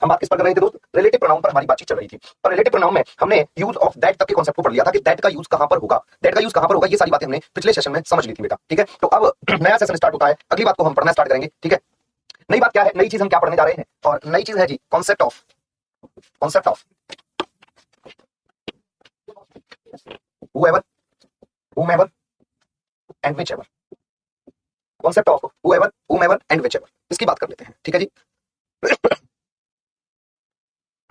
हम बात किस पर कर रहे थे दोस्त? रिलेटिव प्रोनाउन पर हमारी बातचीत चल रही थी। और रिलेटिव प्रोनाउन में हमने यूज ऑफ दैट तक के कॉन्सेप्ट को पढ़ लिया था कि दैट का यूज कहां पर होगा, दैट का यूज कहां पर होगा, ये सारी बातें हमने पिछले सेशन में समझ ली थी बेटा। ठीक है, तो अब नया सेशन स्टार्ट होता है, अगली बात को हम पढ़ना स्टार्ट करेंगे। ठीक है, नई बात क्या है, नई चीज हम क्या पढ़ने जा रहे हैं? और नई चीज है जी concept of whoever, whomever and whichever, concept of whoever, whomever and whichever, इसकी बात कर लेते हैं। ठीक है जी।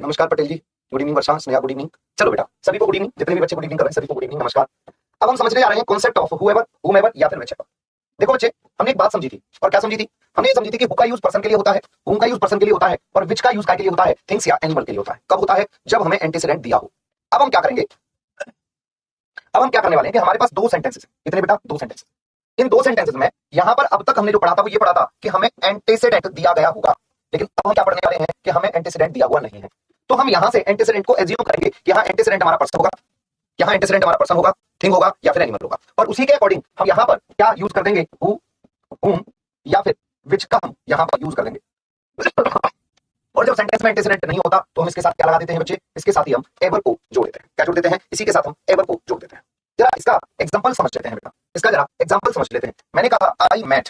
नमस्कार पटेल जी, गुड इवनिंग। वर्षा, स्नेहा, गुड इवनिंग। चलो बेटा, सभी को गुड इवनिंग, जितने भी बच्चे गुड इवनिंग कर रहे हैं सभी को गुड इवनिंग, नमस्कार। अब हम समझने जा रहे हैं कॉन्सेप्ट ऑफ whoever, whomever या फिर whichever। देखो बच्चे, हमने एक बात समझी थी, और क्या समझी थी? हमने ये समझी थी कि हु का यूज पर्सन के लिए होता है, whom का यूज पर्सन के लिए होता है, और which का यूज काय के लिए होता है? थिंग्स या एनिमल के लिए होता है। कब होता है? जब हमें एंटीसीडेंट दिया हो। अब हम क्या करेंगे? अब हम क्या करने वाले हैं कि हमारे पास दो सेंटेंसेस हैं। कितने बेटा? दो सेंटेंस। इन दो सेंटेंसेस में यहां पर अब तक हमने जो पढ़ा था वो ये पढ़ा था कि हमें एंटीसीडेंट दिया गया होगा, लेकिन अब हम क्या पढ़ने वाले हैं कि हमें एंटीसीडेंट दिया हुआ नहीं है। तो हम यहां से एंटीसीडेंट को एज्यूम करेंगे कि यहां एंटीसीडेंट हमारा पर्सन होगा, यहां एंटीसीडेंट हमारा पर्सन होगा, थिंग होगा या फिर एनिमल होगा, और उसी के अकॉर्डिंग हम यहां पर क्या यूज कर देंगे? हु, whom या फिर which का हम यहां पर यूज कर देंगे। और जब सेंटेंस में एंटीसीडेंट नहीं होता तो हम इसके साथ क्या लगा देते हैं बच्चे? इसके साथ ही हम एवर को जोड़ देते हैं। क्या जोड़ देते हैं? इसी के साथ हम एवर को जोड़ देते हैं। जरा इसका एग्जांपल समझ लेते हैं बेटा, इसका जरा एग्जांपल समझ लेते हैं। मैंने कहा I met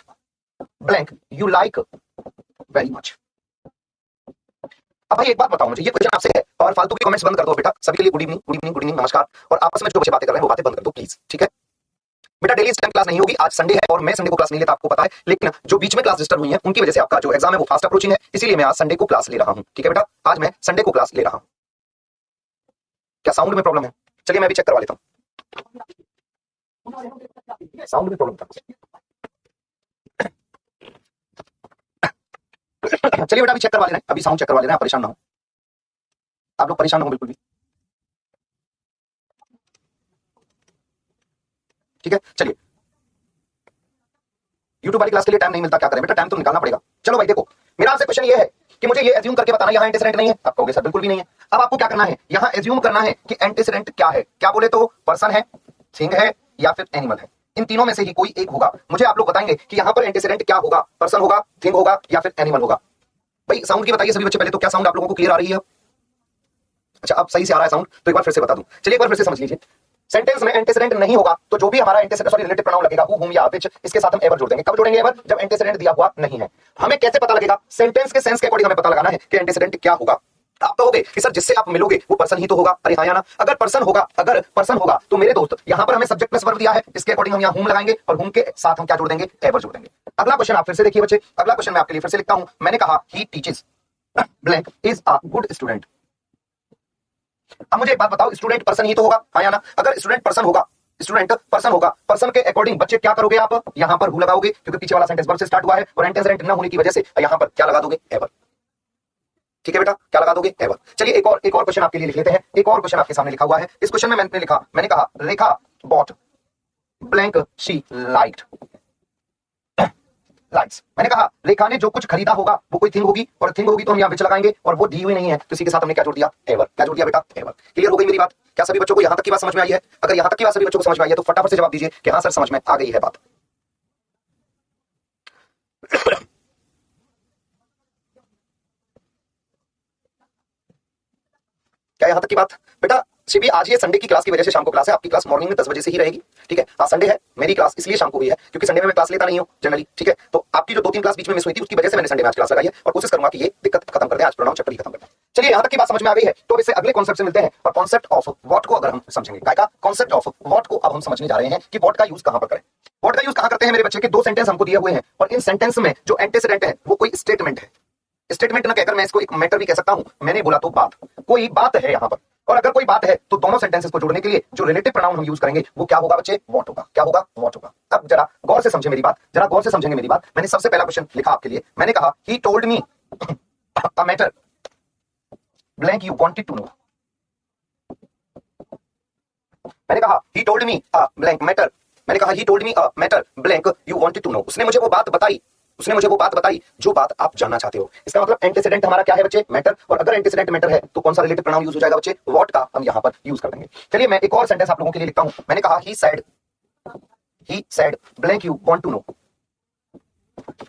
blank you like very much. अब भाई एक बात बताओ मुझे, ये क्वेश्चन आपसे है, और फालतू के कमेंट्स बंद कर दो बेटा। सभी के लिए good evening, good evening, good evening, नमस्कार। और आपस में जो बच्चे बातें कर रहे हैं वो बातें बंद कर दो प्लीज। ठीक है बेटा, डेली स्टैंड क्लास नहीं होगी, आज संडे है और मैं संडे को क्लास नहीं लेता, आपको पता है, लेकिन जो बीच में क्लास डिस्टर्ब हुई है उनकी वजह से आपका जो एग्जाम है वो फास्ट अप्रोचिंग है, इसीलिए मैं आज संडे को क्लास ले रहा हूं। ठीक है बेटा, आज मैं संडे को क्लास ले रहा हूं। क्या साउंड में प्रॉब्लम है? चलिए मैं भी चेक करवा लेता हूं, साउंड में प्रॉब्लम था। चलिए बेटा अभी चेक करवा लेना है, अभी साउंड चेक करवा लेना है, परेशान ना हो आप लोग, परेशान ना हो बिल्कुल भी। ठीक है, चलिए यूट्यूब वाली क्लास के लिए टाइम नहीं मिलता, क्या करें बेटा, टाइम तो निकालना पड़ेगा। चलो भाई देखो, मेरा आपसे क्वेश्चन ये है कि मुझे ये एज्यूम करके बताना यहाँ एंटीसीडेंट नहीं है। आप कहोगे सर बिल्कुल भी नहीं है। अब आपको क्या करना है, यहाँ एज्यूम करना है कि एंटीसीडेंट क्या है। क्या बोले तो पर्सन है, थिंग है या फिर एनिमल है, इन तीनों में से ही कोई एक होगा। मुझे आप लोग बताएंगे कि यहाँ पर एंटीसीडेंट क्या होगा, पर्सन होगा, थिंग होगा या फिर एनिमल होगा। भाई साउंड की बताइए सभी बच्चे पहले तो, क्या साउंड आप लोगों को क्लियर आ रही है? अच्छा अब सही से आ रहा है साउंड, तो एक बार फिर से बता दूं। चलिए एक बार फिर से समझ लीजिए, सेंटेंस में एंटीसीडेंट नहीं होगा तो जो भी हमारा एंटीसीडेंट सॉरी रिलेटिव प्रोनाउन लगेगा, हु, whom या which, इसके साथ हम एवर जोड़ देंगे। कब जोड़ेंगे एवर? जब एंटीसीडेंट दिया हुआ नहीं है। हमें कैसे पता लगेगा? सेंटेंस के सेंस के अकॉर्डिंग हमें पता लगाना है कि एंटीसीडेंट क्या होगा। आप कहोगे कि सर जिससे आप मिलोगे वो पर्सन ही तो होगा। अरे हाँ या ना? अगर पर्सन होगा तो मेरे दोस्त यहाँ पर हमें सब्जेक्ट प्लस वर्ब दिया है, इसके अकॉर्डिंग हम यहाँ whom लगाएंगे और whom के साथ हम क्या जोड़ देंगे? एवर जोड़ देंगे। अगला क्वेश्चन आप फिर से देखिए बच्चे, अगला क्वेश्चन मैं आपके लिए फिर से लिखता हूं। मैंने कहा he teaches blank is a good student. अब मुझे एक बात बताओ, स्टूडेंट पर्सन ही तो होगा, हाँ या ना? अगर स्टूडेंट पर्सन होगा, स्टूडेंट पर्सन होगा, पर्सन के अकॉर्डिंग बच्चे क्या करोगे आप? यहां पर हु लगाओगे क्योंकि पीछे वाला सेंटेंस वर्ब से स्टार्ट हुआ है, और एंटीसीडेंट न होने की वजह से यहां पर क्या लगा दोगे? एवर। ठीक है बेटा, क्या लगा दोगे? एवर। चलिए एक और क्वेश्चन आपके लिए लिख लेते हैं। एक और क्वेश्चन आपके सामने लिखा हुआ है। इस क्वेश्चन में मैंने कहा Rekha bought blank she liked likes. मैंने कहा रेखा ने जो कुछ खरीदा होगा वो कोई थिंग होगी, और थिंग होगी तो हम यहाँ विच लगाएंगे, और वो दी हुई नहीं है तो इसी के साथ हमने क्या जोड़ दिया? एवर। क्या जोड़ दिया बेटा? एवर। क्लियर हो गई मेरी बात? क्या सभी बच्चों को यहाँ तक की बात समझ में आई है? अगर यहाँ तक की बात सभी बच्चों को समझ में आई है तो फटाफट से जवाब दीजिए कि हाँ सर समझ में आ गई है बात। क्या यहाँ तक की बात? बेटा शिवी आज ये संडे की क्लास की वजह से शाम को क्लास है, आपकी क्लास मॉर्निंग में 10 बजे से ही रहेगी। ठीक है, आज संडे है, मेरी क्लास इसलिए शाम को हुई है क्योंकि संडे में मैं क्लास लेता नहीं हूँ जनरली। ठीक है, तो आपकी जो 2-3 क्लास बीच में मिस हुई थी उसकी वजह से मैंने संडे में आज क्लास लगाई है, और कोशिश करूंगा कि ये दिक्कत खत्म कर दे, आज प्रोनाउन चैप्टर ही खत्म कर दे। चलिए यहाँ तक की बात समझ में आ गई है, तो इससे अगले कॉन्सेप्ट से मिलते हैं। और कॉन्सेप्ट ऑफ व्हाट को अगर हम समझेंगे, क्या का कॉन्सेप्ट ऑफ व्हाट को अब हम समझने जा रहे हैं कि व्हाट का यूज कहां पर करें। व्हाट का यूज कहां करते हैं मेरे बच्चे के? दो सेंटेंस हमको दिए हुए हैं, और इन सेंटेंस में जो एंटीसीडेंट है वो कोई स्टेटमेंट है। स्टेटमेंट ना कहकर मैं इसको एक मैटर भी कह सकता हूं, मैंने बोला तो बात, कोई बात है यहाँ पर। और अगर कोई बात है तो दोनों सेंटेंसेस को जोड़ने के लिए जो रिलेटिव प्रोनाउन हम यूज करेंगे वो क्या होगा बच्चे? व्हाट होगा। क्या होगा? व्हाट होगा। अब जरा गौर से समझे मेरी बात, जरा गौर से समझेंगे मेरी बात। मैंने सबसे पहला क्वेश्चन लिखा आपके लिए, मैंने कहा he told me a matter blank you wanted to know. मैंने कहा he told me a blank matter, मैंने कहा he told me a matter blank you wanted to know. उसने मुझे वो बात बताई, उसने मुझे वो बात बताई जो बात आप जानना चाहते हो। इसका मतलब एंटीसीडेंट हमारा क्या है बच्चे? मैटर। और अगर एंटीसीडेंट मैटर है तो कौन सा रिलेटिव प्रोनाउन यूज हो जाएगा बच्चे? व्हाट का हम यहां पर यूज कर देंगे। चलिए मैं एक और सेंटेंस आप लोगों के लिए लिखता हूं। मैंने कहा he said blank you want to know.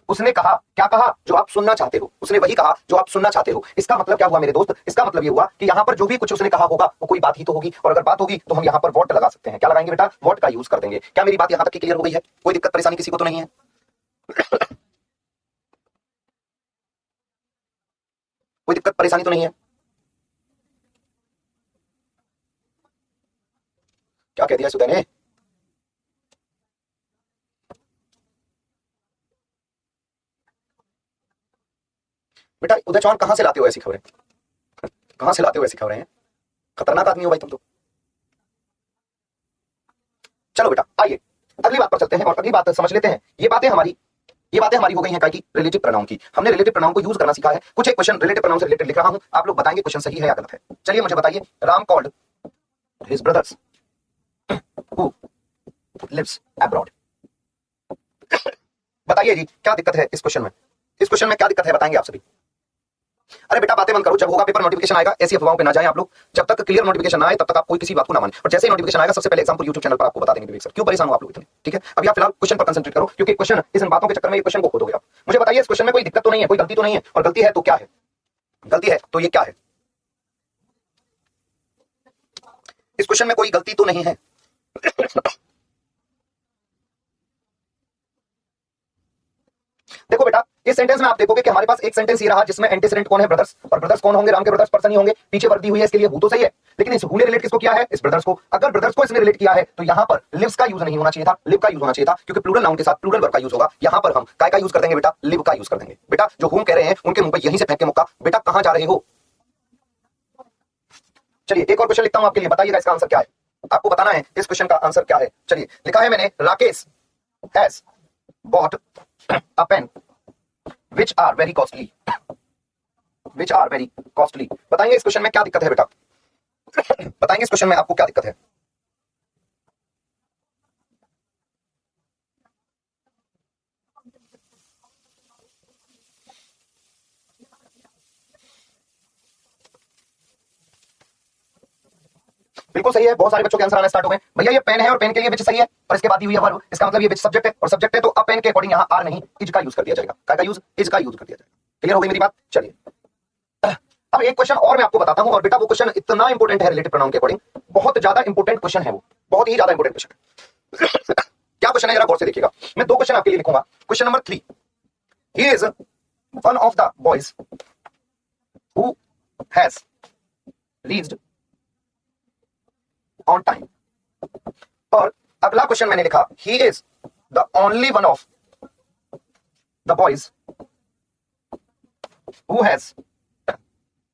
उसने कहा, क्या कहा? जो आप सुनना चाहते हो। उसने वही कहा जो आप सुनना चाहते हो। इसका मतलब क्या हुआ मेरे दोस्त? इसका मतलब ये हुआ कि यहाँ पर जो भी कुछ उसने कहा होगा वो कोई बात ही तो होगी, और अगर बात होगी तो हम यहाँ पर वॉट लगा सकते हैं। क्या लगाएंगे बेटा? वॉट का यूज कर देंगे। क्या मेरी बात यहाँ तक क्लियर हो गई है? कोई दिक्कत परेशानी किसी को तो नहीं है? कोई दिक्कत परेशानी तो नहीं है? क्या कह दिया सुदय ने? बेटा उदय चौहान कहां से लाते हो ऐसी खबरें? कहां से लाते हो ऐसी खबरें हैं? खतरनाक आदमी हो भाई तुम तो। चलो बेटा आइए अगली बात पर चलते हैं और अगली बात समझ लेते हैं। ये बातें हमारी हो गई हैं क्या की? रिलेटिव प्रोनाउन की। हमने रिलेटिव प्रोनाउन को यूज करना सीखा है। कुछ एक क्वेश्चन रिलेटिव प्रोनाउन से रिलेटेड लिख रहा हूं, आप लोग बताएंगे क्वेश्चन सही है या गलत है। चलिए मुझे बताइए, Ram called his brothers who lives abroad. बताइए जी क्या दिक्कत है इस क्वेश्चन में? इस क्वेश्चन में क्या दिक्कत है बताएंगे आप सभी? अरे बेटा बातें बंद करो, जब होगा पेपर नोटिफिकेशन आएगा ऐसी अफवाहों पे ना जाएं आप लोग। जब तक क्लियर नोटिफिकेशन ना आए तब तक आप कोई किसी बात को ना माने, और जैसे ही नोटिफिकेशन आएगा सबसे पहले एग्जाम्पल यूट्यूब चैनल पर आपको बता देंगे विवेक सर। क्यों परेशान हो आप लोग इतने? ठीक है अभी आप फिलहाल क्वेश्चन पर कंसंट्रेट करो, क्योंकि क्वेश्चन इस बातों के चक्कर में ये क्वेश्चन को खो दोगे आप। मुझे बताइए इस क्वेश्चन में कोई दिक्कत तो नहीं है, कोई गलती तो नहीं है, और गलती है तो क्या है? गलती है तो ये क्या है? इस क्वेश्चन में कोई गलती तो नहीं है? देखो बेटा इस सेंटेंस में आप देखोगे कि हमारे पास एक सेंटेंस ये रहा जिसमें एंटीसीडेंट कौन है? ब्रदर्स। और ब्रदर्स कौन होंगे? राम के ब्रदर्स पर्सन ही होंगे। पीछे वर्दी हुई है इसके लिए हु तो सही है, लेकिन इस हु ने रिलेट किसको किया है? इस ब्रदर्स को। अगर ब्रदर्स को इसने रिलेट किया है तो यहां पर लिव्स का यूज नहीं होना चाहिए था, लिव का यूज होना चाहिए था, क्योंकि प्लूरल नाउन के साथ प्लूरल वर्ब का यूज होगा। यहां पर हम काय का यूज कर देंगे बेटा? लिव का यूज कर देंगे। बेटा जो हुम कह रहे हैं उनके मुंह पर यहीं से फेंक के मुक्का। बेटा कहां जा रहे हो? चलिए एक और क्वेश्चन लिखता हूं आपके लिए, बताइएगा इसका आंसर क्या है। आपको बताना है इस क्वेश्चन का आंसर क्या है। चलिए लिखा है मैंने, Rakesh has bought a pen which are very costly, which are very costly। बताएंगे इस क्वेश्चन में क्या दिक्कत है बेटा? बताएंगे इस क्वेश्चन में आपको क्या दिक्कत है? बिल्कुल सही है, बहुत सारे बच्चों के आंसर आना स्टार्ट हो गए। भैया ये पेन है और पेन के लिए विच सही है, और इसके बाद दी हुई है वर्ब, इसका मतलब ये विच सब्जेक्ट है, और सब्जेक्ट है तो अब पेन के अकॉर्डिंग यहाँ आर नहीं इज का यूज कर दिया जाएगा। काय का यूज? इज का यूज कर दिया जाएगा। क्लियर हो गई मेरी बात? चलिए अब एक क्वेश्चन और मैं आपको बताता हूं, और बेटा वो क्वेश्चन इतना इंपॉर्टेंट है रिलेटिव प्रोनाउन के अकॉर्डिंग, बहुत ज्यादा इंपॉर्टेंट क्वेश्चन है वो, बहुत ही ज्यादा इंपॉर्टेंट क्वेश्चन है। क्या क्वेश्चन है जरा गौर से देखिएगा। मैं दो क्वेश्चन आपके लिए लिखूंगा। Question number 3, he is one of the boys who has reached on time. और अगला क्वेश्चन मैंने लिखा, he is the only one of the boys who has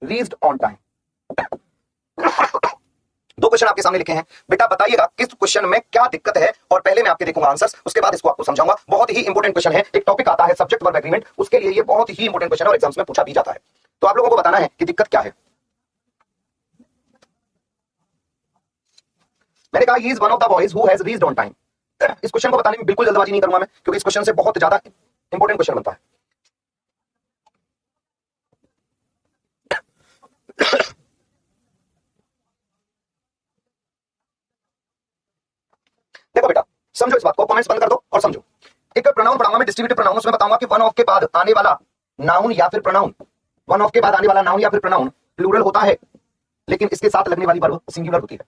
reached on time. दो क्वेश्चन आपके सामने लिखे हैं। बेटा बताइएगा किस क्वेश्चन में क्या दिक्कत है, और पहले मैं आपके देखूंगा आंसर्स, उसके बाद इसको आपको समझाऊंगा। बहुत ही इंपॉर्टेंट क्वेश्चन है। एक टॉपिक आता है सब्जेक्ट वर्ब एग्रीमेंट, उसके लिए ये बहुत ही इंपॉर्टेंट क्वेश्चन है और एग्जाम्स में पूछा भी जाता है। तो आप लोगों को बताना है कि दिक्कत क्या है। मैंने कहा he is one of the boys who has reached on time. इस क्वेश्चन को बताने में बिल्कुल जल्दबाजी नहीं करूंगा मैं, क्योंकि इस क्वेश्चन से बहुत ज्यादा इंपॉर्टेंट क्वेश्चन बनता है। देखो बेटा समझो इस बात को, कमेंट्स बंद कर दो और समझो। एक प्रोनाउन पढ़ाऊंगा मैं, डिस्ट्रीब्यूटिव प्रोनाउन, उसमें बताऊंगा कि वन ऑफ के बाद आने वाला नाउन या फिर प्रोनाउन, वन ऑफ के बाद आने वाला नाउन या फिर प्रोनाउन प्लूरल होता है, लेकिन इसके साथ लगने वाली वर्ब सिंगुलर होती है।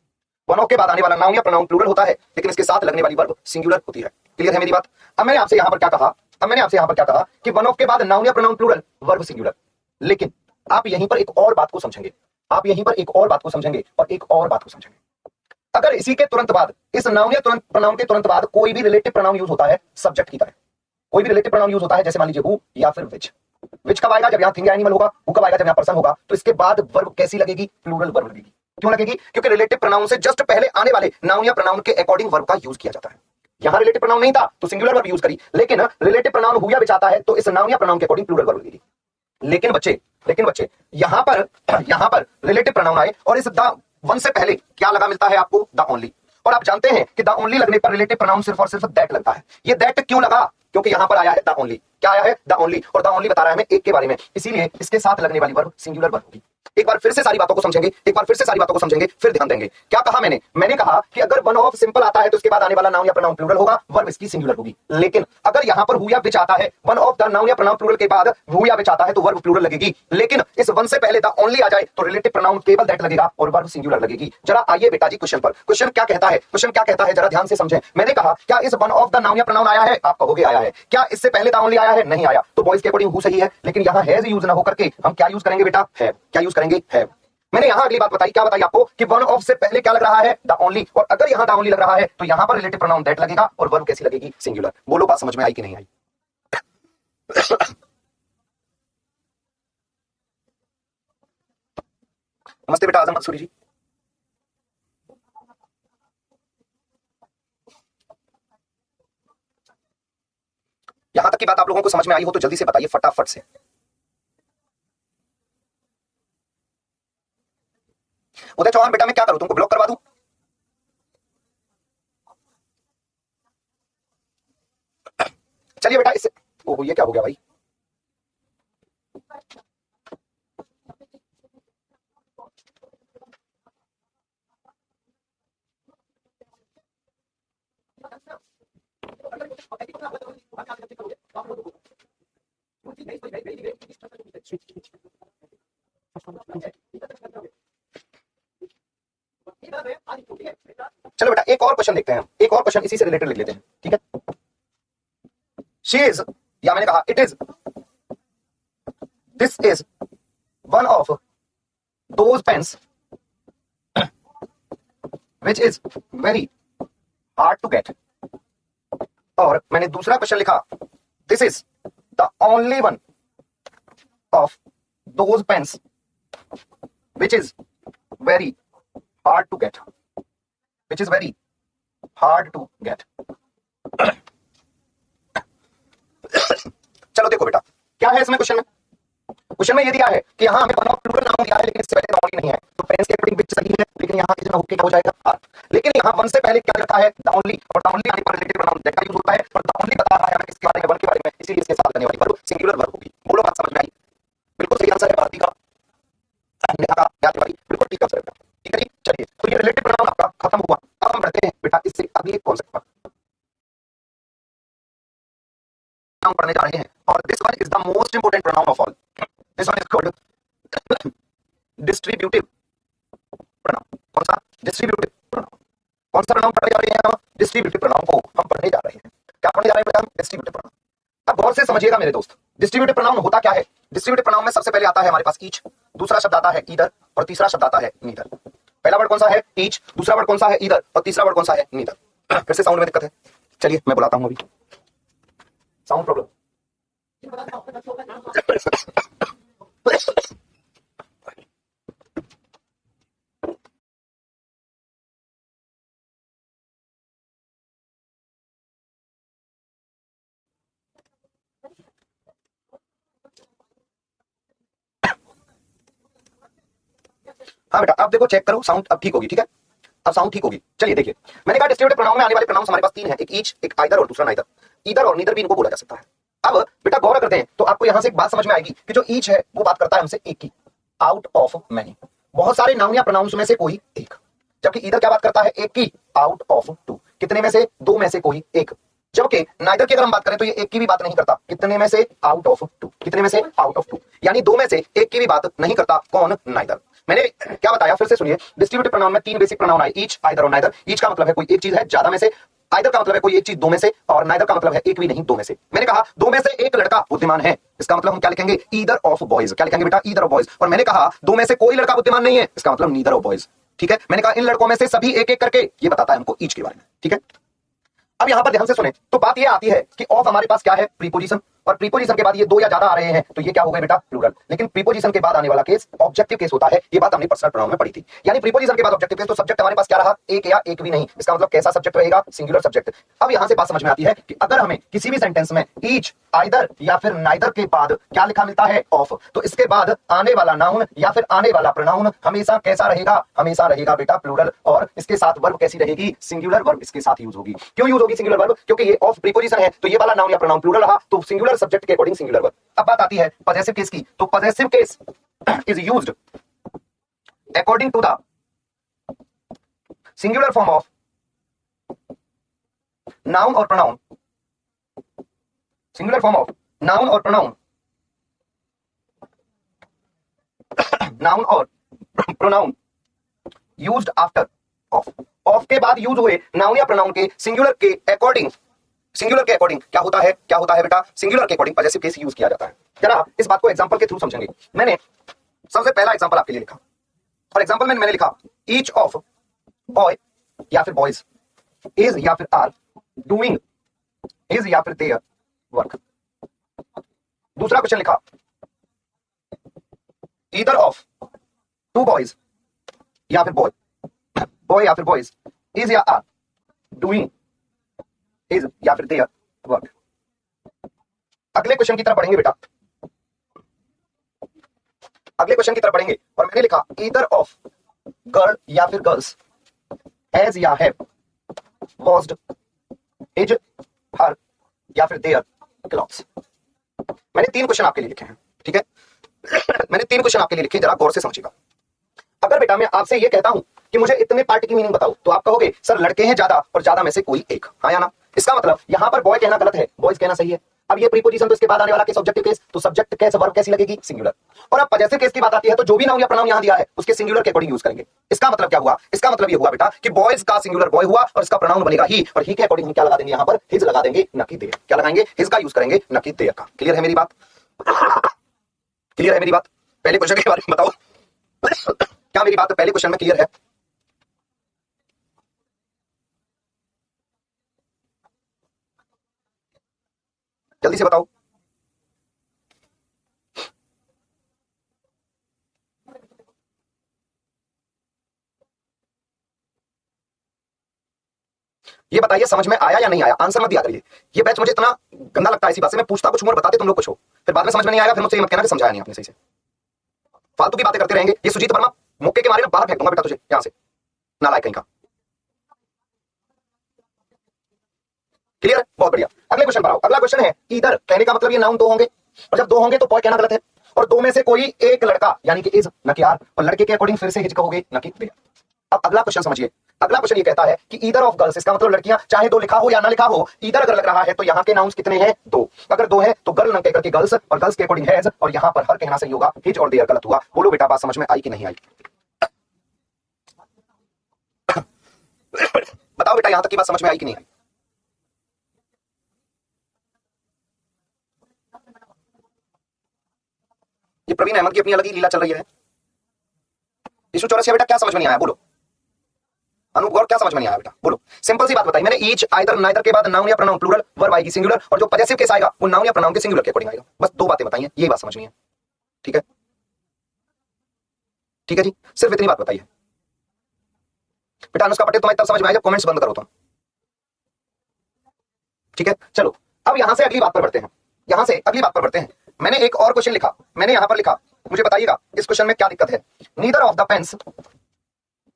वन ऑफ के बाद आने वाला नाउन या प्रोनाउन प्लूरल होता है, लेकिन इसके साथ लगने वाली वर्ब सिंगुलर होती है। क्लियर है मेरी बात? अब मैंने आपसे यहां पर क्या कहा? अब मैंने आपसे यहां पर क्या कहा कि वन ऑफ के बाद नाउन या प्रोनाउन प्लूरल वर्ब सिंगुलर, लेकिन आप यहीं पर एक और बात को समझेंगे, आप यहीं पर एक और बात को समझेंगे और एक और बात को समझेंगे। अगर इसी के तुरंत बाद, इस नाउन या तुरंत प्रोनाउन के तुरंत बाद कोई भी रिलेटिव प्रोनाउन यूज होता है सब्जेक्ट की तरह, कोई भी रिलेटिव प्रोनाउन यूज होता है, जैसे मान लीजिए हु या फिर विच। विच कब आएगा? जब यहां थिंग या एनिमल होगा। हु कब आएगा? जब यहां पर्सन होगा। तो इसके बाद वर्ब कैसी लगेगी? प्लूरल वर्ब लगेगी। क्यों लगेगी? क्योंकि रिलेटिव प्रोनाउन से जस्ट पहले आने वाले नाउन या प्रोनाउन के अकॉर्डिंग वर्ब का यूज किया जाता है। यहां रिलेटिव प्रोनाउन नहीं था तो सिंगुलर वर्ब यूज करी, लेकिन रिलेटिव प्रोनाउन हु या विच आता है तो इस नाउन या प्रोनाउन के अकॉर्डिंग प्लूरल वर्ब लगेगी। लेकिन बच्चे यहां पर रिलेटिव प्रोनाउन आए और इस द वन से पहले क्या लगा मिलता है आपको? The only. और आप जानते हैं कि द ओनली लगने पर रिलेटिव प्रोनाउन सिर्फ और सिर्फ दैट लगता है। ये दैट क्यों लगा? क्योंकि यहां पर आया है द ओनली। क्या आया है? The only. और द ओनली बता रहा है हमें एक के बारे में, इसीलिए इसके साथ लगने वाली वर्ब सिंगुलर वर्ब होगी। एक बार फिर से सारी बातों को समझेंगे, एक बार फिर से सारी बातों को समझेंगे, फिर ध्यान देंगे। क्या कहा मैंने? मैंने कहा कि अगर वन ऑफ सिंपल आता है तो उसके बाद आने वाला नाउन या प्रोनाउन प्लूरल होगा, वर्ब इसकी सिंगुलर होगी। लेकिन अगर यहां पर हु या विच आता है, वन ऑफ द नाउन या प्रोनाउन प्लूरल के बाद हु या विच आता है तो वर्ब प्लूरल लगेगी। लेकिन इस वन से पहले द ओनली आ जाए तो रिलेटिव प्रोनाउन केवल दैट लगेगा और वर्ब सिंगुलर लगेगी। जरा आइए बेटा जी क्वेश्चन पर। क्वेश्चन क्या कहता है? क्वेश्चन क्या कहता है जरा ध्यान से समझें। मैंने कहा क्या इस वन ऑफ द नाउन या प्रोनाउन आया है? आप कहोगे आया है। क्या इससे पहले द ओनली आया है? नहीं आया। तो बॉयज के अकॉर्डिंग हु सही है, लेकिन यहां हैज यूज ना होकर के हम क्या यूज करेंगे बेटा? है। क्या यूज करेंगे? है। मैंने यहां अगली बात बताई, क्या बताई आपको कि वन ऑफ से पहले क्या लग रहा है? The only. और अगर यहां द ओनली लग रहा है तो यहां पर रिलेटिव प्रोनाउन दैट लगेगा और वर्ब कैसी लगेगी? सिंगुलर। बोलो बात समझ में आई कि नहीं आई? नमस्ते बेटा आजम मंसूरी जी। यहां तक की बात आप लोगों को समझ में आई हो तो जल्दी से बताइए फटाफट से। उदय चौहान बेटा मैं क्या करूं? तुमको ब्लॉक करवा दूं? चलिए बेटा इससे, ओहो ये क्या हो गया भाई? चलो बेटा एक और क्वेश्चन देखते हैं, एक और क्वेश्चन इसी से रिलेटेड लिख लेते हैं, ठीक है। शी इज, या मैंने कहा it is, this is one of those pens which is very hard to get. और मैंने दूसरा क्वेश्चन लिखा this is the only one of those pens which is very hard to get, which is very hard to get। चलो देखो बेटा क्या है इसमें क्वेश्चन में। क्वेश्चन में ये दिया है कि यहां हमें वन ऑफ प्लूरल नाउन दिया है लेकिन इससे पहले नाउन नहीं है, तो पेंस के अकॉर्डिंग विच सही है, लेकिन यहां इज ना होके क्या हो जाएगा? आर। लेकिन यहां वन से पहले क्या लिखा है? The only. और द ओनली आने पर रिलेटिव प्रोनाउन दैट का यूज होता है, और द ओनली बता रहा है हमें किसके बारे में? वन के बारे में, इसीलिए इसके साथ आने वाली वर्ब सिंगुलर वर्ब होगी। बोलो बात समझ में आई? बिल्कुल सही आंसर है भारती का, नेहा का, याद भाई बिल्कुल ठीक आंसर है। ठीक है जी, चलिए तो ये रिलेटिव प्रोनाउन आपका खत्म हुआ। अब हम बढ़ते हैं बेटा इससे अगले कॉन्सेप्ट पर पढ़ने जा रहे हैं, और this one is the most important pronoun of all. This one is called distributive pronoun. कौन सा? Distributive pronoun. कौन सा प्रोनाउन पढ़ने जा रहे हैं हम? डिस्ट्रीब्यूटिव प्रोनाउन को हम पढ़ने जा रहे हैं। क्या पढ़ने जा रहे हैं बेटा? Distributive pronoun. अब गौर से समझिएगा मेरे दोस्त, डिस्ट्रीब्यूटिव प्रोनाउन होता क्या है? डिस्ट्रीब्यूटिव प्रोनाउन में सबसे पहले आता है हमारे पास ईच, दूसरा शब्द आता है ईदर, और तीसरा शब्द आता है नीदर। पहला वर्ड कौन सा है? ईच, दूसरा वर्ड कौन सा है? ईदर, और तीसरा वर्ड कौन सा है? नीदर। फिर से साउंड में दिक्कत है, चलिए मैं बुलाता हूं अभी। Sound problem. हाँ बेटा अब देखो चेक करो, साउंड अब ठीक होगी, ठीक है अब साउंड ठीक होगी। चलिए देखिए मैंने कहा डिस्ट्रीब्यूटिव प्रोनाउन में आने वाले प्रोनाउंस हमारे पास तीन हैं, एक ईच, एक आइदर और दूसरा नाइदर। ईदर और नीदर भी इनको बोला जा सकता है। अब बेटा गौर करते हैं तो आपको यहां से एक बात समझ में आएगी कि जो ईच है वो बात करता है हमसे एक की, आउट ऑफ मैनी, बहुत सारे नाउन या प्रोनाउंस में से कोई एक। जबकि ईदर क्या बात करता है? एक की, आउट ऑफ टू, कितने में से? दो में से कोई एक। जबकि नाइदर की अगर हम बात करें तो ये एक की भी बात नहीं करता, कितने में से? आउट ऑफ टू, कितने में से? आउट ऑफ टू, यानी दो में से एक की भी बात नहीं करता। कौन? नाइदर। मैंने क्या बताया फिर से सुनिए, डिस्ट्रीब्यूटिव प्रोनाउन में तीन बेसिक प्रोनाउन आए, ईच, आइदर और नाइदर। ईच का मतलब है कोई एक चीज है ज्यादा में से, आइदर का मतलब है कोई एक चीज दो में से, और नाइदर का मतलब है एक भी नहीं दो में से। मैंने कहा दो में से एक लड़का बुद्धिमान है, इसका मतलब हम क्या लिखेंगे? Either of boys. क्या लिखेंगे बेटा? Either of boys. और मैंने कहा दो में से कोई लड़का बुद्धिमान नहीं है, इसका मतलब नीदर ऑफ बॉयज। ठीक है, मैंने कहा इन लड़कों में से सभी एक एक करके, ये बताता है हमको ईच के बारे में। ठीक है, अब यहां पर ध्यान से सुने तो बात यह आती है कि ऑफ हमारे पास क्या है? प्रीपोजिशन, और प्रीपोजिशन के बाद ये दो या ज्यादा आ रहे हैं तो ये क्या हो गए बेटा? प्लूरल। लेकिन प्रीपोजिशन के बाद आने वाला केस ऑब्जेक्टिव केस होता है, ये बात हमने पर्सनल प्रोनाउन में पढ़ी थी। यानी प्रीपोजिशन के बाद ऑब्जेक्टिव केस, तो सब्जेक्ट हमारे पास क्या रहा? एक या एक भी नहीं, इसका मतलब कैसा सब्जेक्ट रहेगा? Singular subject. अब यहां से बात समझ में आती है कि अगर हमें किसी भी सेंटेंस में ईच, आइदर या फिर नाइदर के बाद क्या लिखा मिलता है? ऑफ, तो इसके बाद आने वाला नाउन या फिर आने वाला प्रोनाउन हमेशा कैसा रहेगा? हमेशा रहेगा बेटा प्लूरल, और इसके साथ वर्ब कैसी रहेगी? सिंगुलर वर्ब इसके साथ यूज होगी। क्यों यूज होगी सिंगुलर वर्ब? क्योंकि ये ऑफ प्रीपोजिशन है, तो ये वाला नाउन या प्रोनाउन प्लूरल रहा, तो सिंगुलर सब्जेक्ट के अकॉर्डिंग सिंगुलर वर्ब। अब बात आती है पजेसिव केस की, तो possessive case is used according to the singular form of noun or pronoun, singular form of noun or pronoun, noun or pronoun used after of के बाद use हुए noun या प्रोनाउन के सिंगुलर के according, singular के according क्या होता है, क्या होता है बेटा, सिंगुलर के अकॉर्डिंग पॉजेसिव केस यूज किया जाता है। जरा इस बात को एग्जांपल के थ्रू समझेंगे। मैंने सबसे पहला एग्जांपल आपके लिए लिखा और एग्जांपल में मैंने लिखा ईच ऑफ बॉय या फिर बॉयज इज या फिर आर डूइंग, इज या फिर देयर वर्क। दूसरा क्वेश्चन लिखा ईदर ऑफ टू बॉयज या फिर बॉय या फिर बॉयज इज या आर डूइंग, इज या फिर देयर वर्क। अगले क्वेश्चन की तरफ बढ़ेंगे बेटा, अगले क्वेश्चन की तरफ बढ़ेंगे और मैंने लिखा ईदर ऑफ गर्ल या फिर गर्ल्स हैज या हैव वॉज्ड इज हर या फिर देयर क्लॉथ्स। मैंने 3 क्वेश्चन आपके लिए लिखे हैं, ठीक है। मैंने 3 क्वेश्चन आपके लिए लिखे, जरा गौर से समझिएगा। अगर बेटा मैं आपसे ये कहता हूं कि मुझे इतने पार्ट की मीनिंग बताओ तो आप कहोगे सर लड़के हैं ज्यादा और ज्यादा में से कोई एक, हाँ या ना। इसका मतलब यहां पर बॉय कहना गलत है, बॉयज कहना सही है। अब ये प्रीपोजिशन तो इसके बाद आने वाला केस ऑब्जेक्टिव केस, तो सब्जेक्ट केस वर्ब कैसी लगेगी, सिंगुलर। और अब पॉजेसिव केस की बात आती है तो जो भी नाउन या प्रोनाउन यहां दिया है उसके सिंगुलर के अकॉर्डिंग यूज करेंगे। इसका मतलब क्या हुआ, इसका मतलब ये हुआ बेटा कि बॉयज का सिंगुलर बॉय हुआ और इसका प्रोनाउन बनेगा ही, और ही के अकॉर्डिंग हम क्या लगा देंगे, यहां पर हिज लगा देंगे, न कि देयर। क्या लगाएंगे, हिज का यूज करेंगे, न कि देयर का। क्लियर है मेरी बात, क्लियर है मेरी बात। पहले क्वेश्चन के बारे में बताओ क्या मेरी बात पहले क्वेश्चन में क्लियर है। जल्दी से बताओ। ये बताइए समझ में आया या नहीं आया, आंसर मत दिया करिए। ये बैच मुझे इतना गंदा लगता है इसी बात से, मैं पूछता कुछ और बताते तुम लोग कुछ हो, फिर बाद में समझ में नहीं आएगा, फिर मुझसे ये मत कहना कि समझाया नहीं आपने सही से। फालतू की बातें करते रहेंगे। ये सुजीत वर्मा मुक्के के मारे ना बाहर फेंक दूंगा बेटा तुझे यहां से, नालायक कहीं का। क्लियर है, बहुत बढ़िया। अगले क्वेश्चन पर आओ। अगला क्वेश्चन है इधर, कहने का मतलब ये नाउन 2 होंगे और जब 2 होंगे तो बॉय कहना गलत है, और 2 में से कोई एक लड़का यानी कि इज न कि आर, और लड़के के अकॉर्डिंग फिर से हिज कहोगे न कि देयर। अब अगला क्वेश्चन समझिए। अगला क्वेश्चन ये कहता है कि ईदर ऑफ गर्ल्स, इसका मतलब लड़कियां, चाहे 2 लिखा हो या ना लिखा हो, ईदर अगर लग रहा है तो यहाँ के नाउन्स कितने हैं, 2। अगर 2 है तो गर्ल न कहकर के गर्ल्स, और गर्ल्स के अकॉर्डिंग हैज, और यहाँ पर हर कहना सही होगा, हिज और देयर गलत हुआ। बोलो बेटा बात समझ में आई कि नहीं आई। बताओ बेटा यहां तक की बात समझ में आई कि नहीं आई। ये प्रवीण अहमद की अपनी अलग ही लीला चल रही है। यीशु चौरसिया बेटा क्या समझ में नहीं आया, बोलो। अनूप गौर क्या समझ में नहीं आया बेटा, बोलो। सिंपल सी बात बताई मैंने, ईच आइदर नाइदर के बाद नाउन या प्रोनाउन प्लूरल वर्ब आएगी सिंगुलर, और जो पॉजेसिव केस आएगा वो नाउन या प्रोनाउन के सिंगुलर के अकॉर्डिंग आएगा। बस 2 बातें बताई हैं, यही बात समझनी है, ठीक है। ठीक है जी, सिर्फ इतनी बात बताई है बेटा। अनुष्का पटेल तुम्हें तब समझ में आएगा जब कमेंट्स बंद करो तो, ठीक है। चलो अब यहां से अगली बात पर बढ़ते हैं, यहां से अगली बात पर बढ़ते हैं। मैंने एक और क्वेश्चन लिखा, मैंने यहां पर लिखा, मुझे बताइएगा इस क्वेश्चन में क्या दिक्कत है। Neither of the pens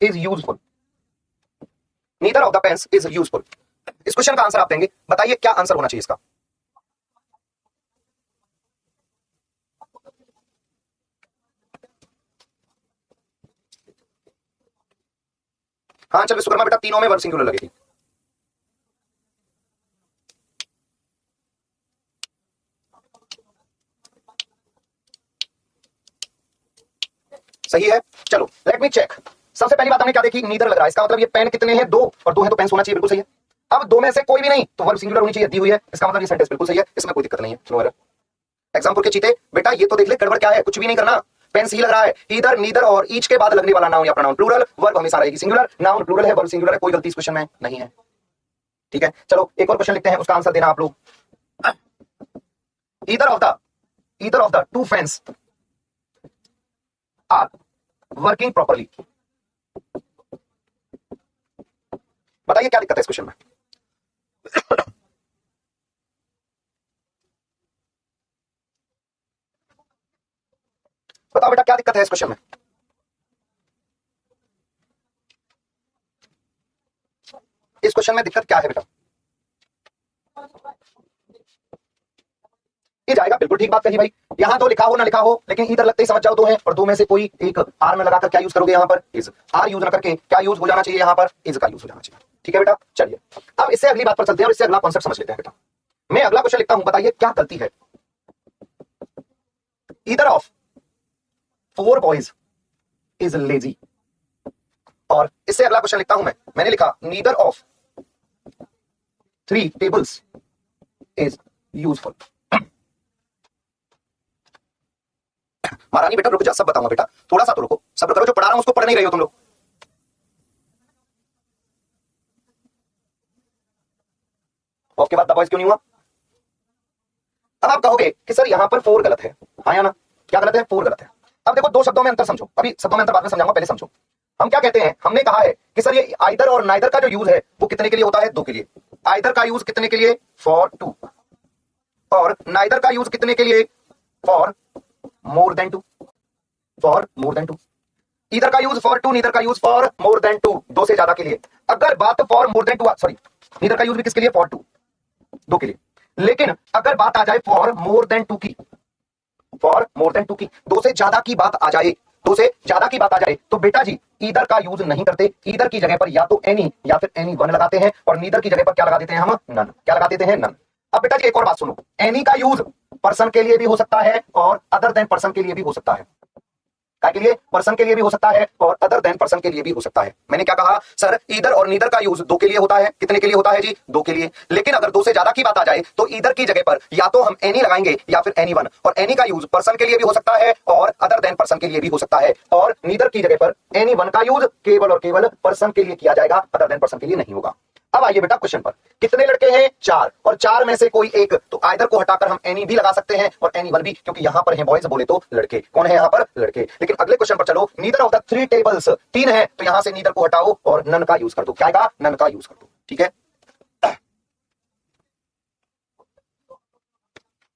is useful, neither of the pens is useful. इस क्वेश्चन का आंसर आप देंगे, बताइए क्या आंसर होना चाहिए इसका। हाँ चलो विश्वकर्मा बेटा, तीनों में वर्ब सिंगुलर लगेगी। सही है। चलो लेट मी चेक। सबसे पहली बात हमने क्या देखी, नीदर लग रहा है, इसका मतलब ये पेन कितने हैं, 2, और 2 है तो पेन होना चाहिए, बिल्कुल सही है। अब 2 में से कोई भी नहीं तो वर्ब सिंगुलर होनी चाहिए, दी हुई है, इसका मतलब ये सेंटेंस बिल्कुल सही है, इसमें कोई दिक्कत नहीं है। No error. एग्जाम्पल के चीते बेटा ये तो देख ले, गड़बड़ क्या है, कुछ भी नहीं करना। पेन सही लग रहा है, इधर नीदर और ईच के बाद लगने वाला नाउन या प्रोनाउन प्लूरल, वर्ब हमेशा रहेगी सिंगुलर, नाउन प्लूरल है, वर्ब सिंगुलर है, कोई गलती इस क्वेश्चन में नहीं है, ठीक है। चलो एक और क्वेश्चन लिखते हैं, उसका आंसर देना आप लोग। Either of the 2 friends are working properly. बताइए क्या दिक्कत है इस क्वेश्चन में। बताओ बेटा क्या दिक्कत है इस क्वेश्चन में। इस क्वेश्चन में दिक्कत क्या है बेटा। ये जाएगा। बिल्कुल ठीक बात कही भाई। यहां तो लिखा हो ना लिखा हो, लेकिन इधर लगते ही समझ जाओ दो है, और दो में से कोई एक आर में लगाकर क्या यूज करोगे, यहां पर इज। आर यूज ना करके क्या यूज हो जाना चाहिए, यहां पर इज का यूज हो जाना चाहिए। ठीक है बेटा, चलिए अब इससे अगली बात पर चलते हैं और इससे अगला कॉन्सेप्ट समझ लेते हैं बेटा। मैं अगला क्वेश्चन लिखता हूं, बताइए क्या गलती है। Either of 4 boys is lazy. और इससे अगला क्वेश्चन लिखता हूं मैंने लिखा neither of 3 tables is useful. महारानी बेटा रुक जा, सब बताऊंगा बेटा, थोड़ा सा तो रुको, सब्र करो, जो पढ़ा रहा हूं उसको पढ़ नहीं रहे हो तुम लोग। ऑफ के बाद द बॉयज क्यों नहीं हुआ। अब आप कहोगे कि सर यहां पर 4 गलत है, हाँ या ना, क्या गलत है, 4 गलत है। अब देखो दो शब्दों में अंतर समझो, अभी शब्दों में अंतर बाद में समझाऊंगा, पहले समझो। हम क्या कहते हैं, हमने कहा है कि सर ये आइदर और नाइदर का जो यूज है वो कितने के लिए होता है, 2 के लिए। आइदर का यूज कितने के लिए, फॉर 2, और नाइदर का यूज कितने के लिए, for more than 2, for more than 2। Either का यूज फॉर 2, नीदर का यूज फॉर मोर देन 2, 2 से ज्यादा के लिए। अगर बात for more than 2, sorry, neither का यूज भी किसके लिए, फॉर 2, 2 के लिए। लेकिन अगर बात आ जाए फॉर मोर देन 2 की, फॉर मोर देन 2 की, 2 से ज्यादा की बात आ जाए, 2 से ज्यादा की बात आ जाए, तो बेटा जी ईदर का यूज नहीं करते। ईदर की जगह पर या तो एनी या फिर एनी वन लगाते हैं, और नीदर की जगह पर क्या लगा देते हैं हम, नन। क्या लगा देते हैं, नन। अब बेटा जी एक और बात सुनो, एनी का यूज पर्सन के लिए भी हो सकता है और अदर देन पर्सन के लिए भी हो सकता है। क्या के लिए, पर्सन के लिए भी हो सकता है और अदर देन पर्सन के लिए भी हो सकता है। मैंने क्या कहा, सर ईदर और नीदर का यूज 2 के लिए होता है, कितने के लिए होता है जी, 2 के लिए। लेकिन अगर 2 से ज्यादा की बात आ जाए तो ईदर की जगह पर या तो हम एनी लगाएंगे या फिर एनी वन, और एनी का यूज पर्सन के लिए भी हो सकता है और अदर देन पर्सन के लिए भी हो सकता है, और नीदर की जगह पर एनी वन का यूज केवल और केवल पर्सन के लिए किया जाएगा, अदर देन पर्सन के लिए नहीं होगा। अब आइए बेटा क्वेश्चन पर, कितने लड़के हैं, 4, और 4 में से कोई एक, तो आइदर को हटाकर हम एनी भी लगा सकते हैं और एनी वन भी, क्योंकि यहां पर है बॉयज, बोले तो लड़के। कौन है यहां पर, लड़के। लेकिन अगले क्वेश्चन पर चलो, नीदर ऑफ द 3 टेबल्स, 3 है तो यहां से नीदर को हटाओ और नन का यूज कर दो। क्या आएगा, नन का यूज कर दो। ठीक है,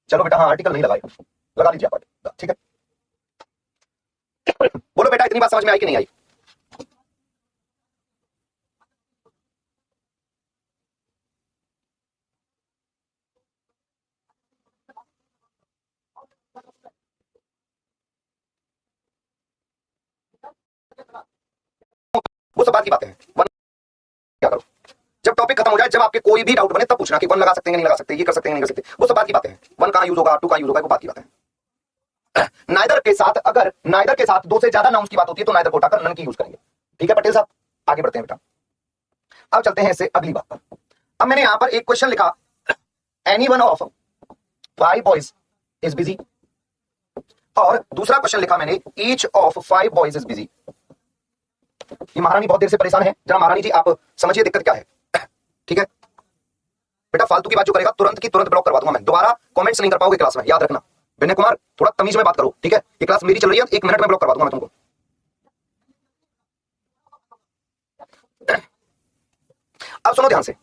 चलो बेटा, हाँ आर्टिकल नहीं लगाएगा, लगा लीजिए आप, ठीक है। बोलो बेटा इतनी बात समझ में आई कि नहीं आई। वो सब बात की बातें हैं, क्या करो, जब टॉपिक खत्म हो जाए, जब आपके कोई भी डाउट बने तब पूछना कि 1 लगा सकते हैं नहीं लगा सकते, ये कर सकते हैं नहीं कर सकते, वो सब बात की बातें हैं। 1 कहां यूज होगा, 2 कहां यूज होगा, वो बात की बातें हैं। नाइदर के साथ, अगर नाइदर के साथ 2 से ज्यादा नाउन्स की बात होती है तो नाइदर को उठाकर नन की यूज करेंगे। ठीक है पटेल साहब, आगे बढ़ते हैं बेटा। अब चलते हैं इससे अगली बात पर। अब मैंने यहां पर एक क्वेश्चन लिखा, any one of 5 boys is busy, और दूसरा क्वेश्चन लिखा मैंने, each of 5 boys is busy. ये महारानी बहुत देर से परेशान है, जरा महारानी जी आप समझिए दिक्कत क्या है। ठीक है बेटा, फालतू की बात जो करेगा तुरंत की तुरंत ब्लॉक करवा दूंगा मैं, दोबारा कमेंट्स नहीं कर पाओगे क्लास में, याद रखना। विनय कुमार थोड़ा तमीज में बात करो, ठीक है, ये क्लास मेरी चल रही है, 1 मिनट में ब्लॉक करवा दूंगा मैं तुमको। अब सुनो ध्यान से,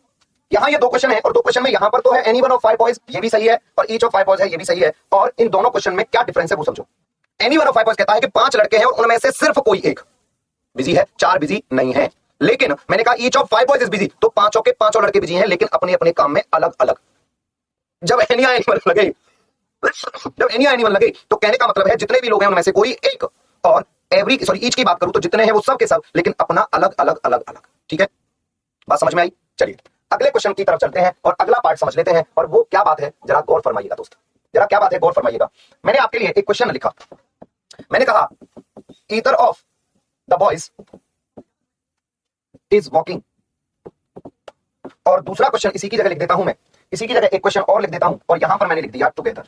यहां ये 2 क्वेश्चन है, और 2 क्वेश्चन में यहां पर तो है एनी वन ऑफ 5 बॉयज, ये भी सही है, और ईच ऑफ 5 बॉयज है, ये भी सही है, और इन दोनों क्वेश्चन में क्या डिफरेंस है वो समझो। एनी वन ऑफ 5 बॉयज कहता है कि 5 लड़के हैं और उनमें से सिर्फ कोई एक बिजी है, 4 बिजी नहीं है। लेकिन मैंने कहा each of 5 boys is busy, तो पांचों के पांचों लड़के बिजी हैं, लेकिन अपने अपने काम में अलग अलग। जब एनिया एनिमल लगे, जब एनिया एनिमल लगे तो कहने का मतलब है जितने भी लोग हैं उनमें से कोई एक, और एवरी सॉरी ईच की बात करूं तो जितने हैं वो सब के सब, लेकिन अपना अलग अलग अलग अलग। ठीक है, बात समझ में आई। चलिए अगले क्वेश्चन की तरफ चलते हैं और अगला पार्ट समझ लेते हैं, और वो क्या बात है जरा गौर फरमाइएगा दोस्त, जरा क्या बात है गौर फरमाइएगा। मैंने आपके लिए एक क्वेश्चन लिखा, मैंने कहा either of the boys is walking, और दूसरा क्वेश्चन इसी की जगह लिख देता हूं मैं, इसी की जगह एक क्वेश्चन और लिख देता हूं, और यहां पर मैंने लिख दिया टुगेदर।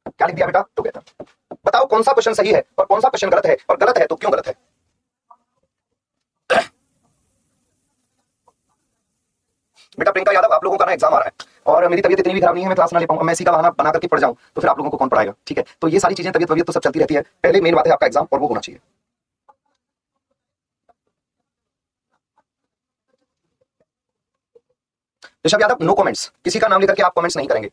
क्या लिख दिया बेटा, टुगेदर। बताओ कौन सा क्वेश्चन सही है और कौन सा क्वेश्चन गलत है, और गलत है तो क्यों गलत है। बेटा प्रियंका यादव, आप लोगों का ना एग्जाम आ रहा है और मेरी तबीयत इतनी भी खराब नहीं है, मैं क्लास ना ले पाऊंगा, मैं इसी का बहाना बना करके पढ़ जाऊं तो फिर आप लोगों को कौन पढ़ाएगा। ठीक है, तो ये सारी चीजें तबीयत तो सब चलती रहती है, पहले मेन बात है आपका एग्जाम, और वो होना चाहिए। ऋषभ यादव नो कमेंट्स, किसी का नाम लेकर के आप कमेंट्स नहीं करेंगे।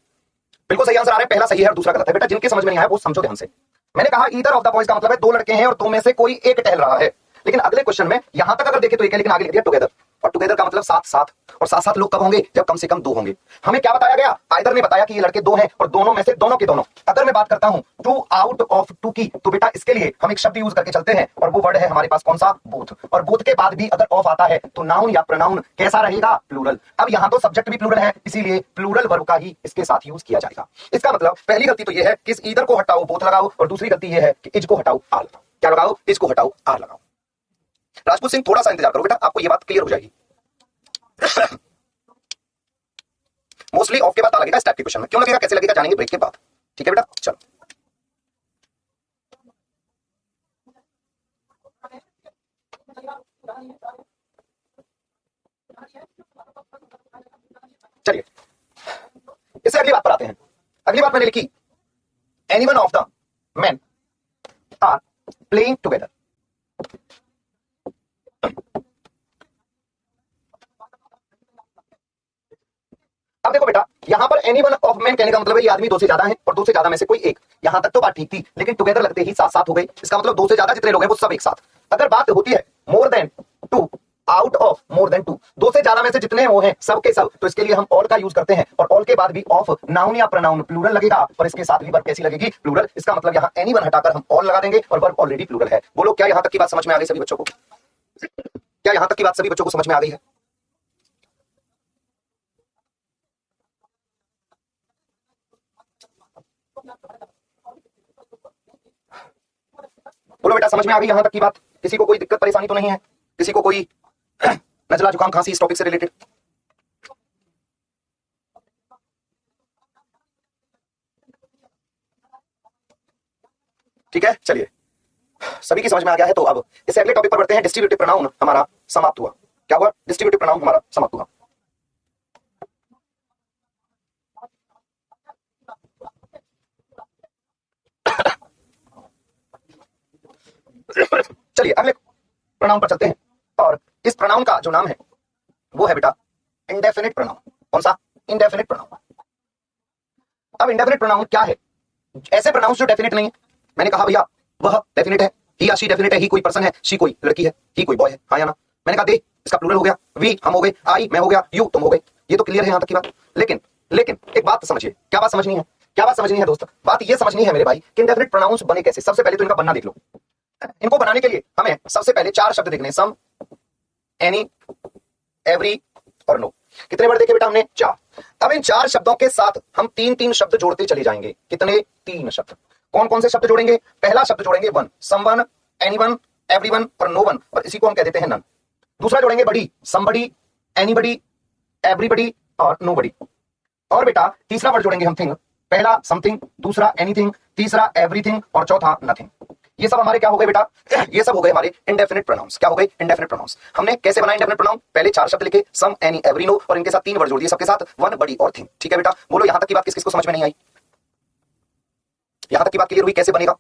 बिल्कुल सही आंसर आ रहा है, पहला सही है और दूसरा गलत है। बेटा जिनके समझ में नहीं आया वो समझो ध्यान से। मैंने कहा ईदर ऑफ द बॉयज का मतलब है 2 लड़के हैं और 2 में से कोई एक टहल रहा है, लेकिन अगले क्वेश्चन में यहां तक अगर देखे तो एक है, लेकिन आगे लिख दिया टुगेदर। और टुगेदर का मतलब साथ साथ, और साथ साथ लोग कब होंगे, जब कम से कम दो होंगे। हमें क्या बताया गया, आइदर ने बताया कि ये लड़के दो हैं और दोनों में से दोनों के दोनों। अगर मैं बात करता हूं टू आउट ऑफ टू की, तो बेटा इसके लिए हम एक शब्द यूज करके चलते हैं और वो वर्ड है हमारे पास कौन सा, बोथ। और बोथ के बाद भी अगर ऑफ आता है तो नाउन या प्रोनाउन कैसा रहेगा, प्लूरल। अब यहां तो सब्जेक्ट भी प्लूरल है, इसीलिए प्लूरल वर्ब का ही इसके साथ यूज किया जाएगा। इसका मतलब पहली गलती तो ये है कि इस ईदर को हटाओ बोथ लगाओ, और दूसरी गलती ये है कि इज को हटाओ आर लगाओ। क्या लगाओ, इज को हटाओ आर लगाओ। राजपूत सिंह थोड़ा सा इंतजार करो बेटा, आपको ये बात क्लियर हो जाएगी। मोस्टली ऑफ के बाद लगेगा इस टाइप के क्वेश्चन में, क्यों लगेगा कैसे लगेगा जानेंगे ब्रेक के बाद, ठीक है बेटा। चलो चलिए इससे अगली बात पर आते हैं। अगली बात मैंने लिखी, anyone of the men are playing together। अब देखो बेटा, यहां पर एनी वन ऑफ मैन कहने का मतलब है ये आदमी दो से ज्यादा है और दो से ज्यादा में से कोई एक। यहां तक तो बात ठीक थी, लेकिन टुगेदर लगते ही साथ साथ हो गई। इसका मतलब दो से ज्यादा जितने लोग हैं वो सब एक साथ। अगर बात होती है more than two, out of more than two, दो से ज्यादा में से जितने वो हैं सब के सब, तो इसके लिए हम ऑल का यूज करते हैं, और ऑल के बाद भी ऑफ नाउन या प्रोनाउन प्लूरल लगेगा, और इसके साथ भी वर्ब कैसी लगेगी, प्लूरल। इसका मतलब यहाँ एनी वन हटाकर हम ऑल लगा देंगे और वर्ब ऑलरेडी प्लूरल है। बोलो क्या यहां तक की बात समझ में आ गई सभी बच्चों को? क्या यहां तक की बात सभी बच्चों को समझ में आ गई है? बोलो बेटा समझ में आ गई यहां तक की बात? किसी को कोई दिक्कत परेशानी तो नहीं है? किसी को कोई नजला जुकाम खांसी इस टॉपिक से रिलेटेड? ठीक है चलिए, सभी की समझ में आ गया है। तो अब इस अगले टॉपिक पर बढ़ते हैं। डिस्ट्रीब्यूटिव प्रोनाउन हमारा समाप्त हुआ। क्या हुआ? डिस्ट्रीब्यूटिव प्रोनाउन हमारा समाप्त हुआ। चलिए अगले प्रोनाउन पर चलते हैं, और इस प्रोनाउन का जो नाम है वो है बेटा इंडेफिनिट प्रोनाउन। कौन सा? Indefinite pronoun. अब इंडेफिनिट प्रोनाउन क्या है? ऐसे प्रोनाउंस जो डेफिनेट नहीं है। मैंने कहा भैया वह डेफिनेट है, ही या शी डेफिनेट है, ही कोई पर्सन है, शी कोई लड़की है, ही कोई बॉय है, हाँ या ना। मैंने कहा दे, इसका प्लूरल हो गया, वी हम हो गए, आई मैं हो गया, यू तुम हो गए। ये तो क्लियर है यहां तक की बात। लेकिन लेकिन एक बात समझिए। क्या बात समझनी है? क्या बात समझनी है दोस्त? बात ये समझनी है मेरे भाई कि इंडेफिनिट प्रोनाउंस बने कैसे। सबसे पहले तो इनका बनना देख लो। इनको बनाने के लिए हमें सबसे पहले चार शब्द देखने, सम, एनी, एवरी और नो। कितने वर्ड देखे बेटा हमने? चार। अब इन चार शब्दों के साथ हम तीन तीन शब्द जोड़ते चले जाएंगे। कितने? तीन शब्द। कौन कौन से शब्द जोड़ेंगे? पहला शब्द जोड़ेंगे वन, समवन, एनीवन, एवरीवन और नोवन, और इसी को हम कह देते हैं नन। दूसरा जोड़ेंगे बड़ी, समबडी, एनीबडी, एवरीबडी और नोबडी। और बेटा तीसरा वर्ड जोड़ेंगे हम थिंग। पहला समथिंग, दूसरा एनीथिंग, तीसरा एवरीथिंग और चौथा नथिंग। ये सब हमारे क्या हो गए बेटा? ये सब हो गए हमारे इंडेफिनिट प्रोनाउंस। क्या हो गए? Indefinite pronouns. हमने कैसे बनाए इंडेफिनिट प्रोनाउन? पहले चार शब्द लिखे, सम, एनी, एवरी, नो, और इनके साथ तीन वर्ड जोड़ दिए, सबके साथ वन, बड़ी और थिंग। ठीक है बेटा, बोलो यहां तक की बात किस किस को समझ में नहीं आई? यहां तक की बात क्लियर हुई? कैसे बनेगा?